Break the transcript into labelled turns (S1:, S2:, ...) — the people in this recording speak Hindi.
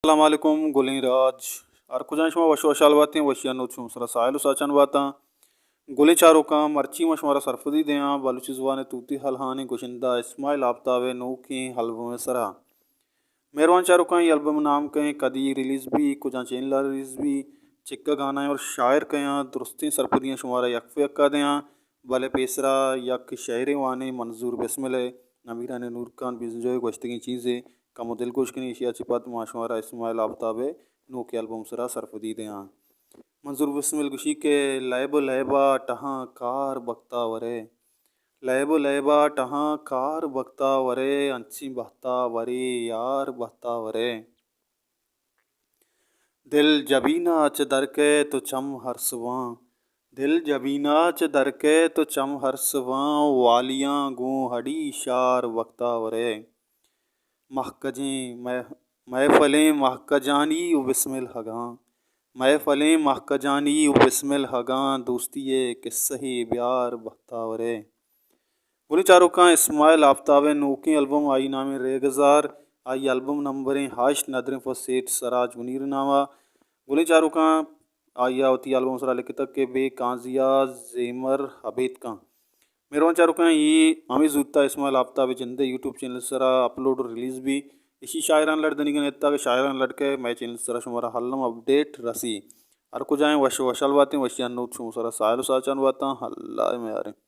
S1: अस्सलामुअलैकुम गुलिन राज अर्कुजान शुमा वशो शालवातें वशियानो छुम सरा साहिल साचन वाता गुली चारो का मर्ची मशमारा सरफदी दया बलूची जुबान तूती हलहानी गुशिंदा इस्माइल आफ्तावे नूकी हलबम सरा मेहरबान चारो का ये एल्बम नाम कहें कदी रिलीज़ भी कुछ चैन रिलीज़ भी चिक्का गाना है और शायर कया दुरुस्ती सरफदियाँ शुमारा यकफ़ यक्का दया भले पेसरा यक शहर वाने मंजूर बिस्मिल नमीरा ने नूर खान बिजोय गोश्तगी चीज़ें कमो दिल गोश्तनी एशिया चिपत माशमारा इस्माइल आफ्ताबे नो के एल्बम सरा सरफदी दया मंजूर बिस्मिल गुशी के लैब लैबा टहाँ कार बख्ता वरे लैब लैबा टहाँ कार बख्ता वरे अंची बख्ता वरे यार बख्ता वरे दिल जबीना च दरके तो चम हरसवां दिल जबीना च दरके तो चम हरसवां वालियाँ गूँ हडी शार बख्ता वरे महकजें महफलें महकजानी उ बिस्मिल हगां महफलें महकजानी उ बिस्मिल हगां दोस्ती किस्से ब्यार बख्तावरे बोली चारों का इस्माइल आफ्ताब नोकी एल्बम आई नाम रेगजार आई एल्बम नंबर हाश नदर फसेट सराज मुनीर नामा बोली चारों का आया होती एल्बम सरा लिखता के बे काजिया जेमर हबीत का मेरे चारों का ये हमें जूता इस्माइल आफ्ताब जिंदे यूट्यूब चैनल सरा अपलोड और रिलीज़ भी इसी शायरान लड़दनी के नेता के शायरान लड़के मैं चैनल सरा शुमारा हल्लम अपडेट रसी अर को जाएँ वश वशल बातें वशियान नोट शुम सरा सायल साचान बाता हल्ला में आ रहे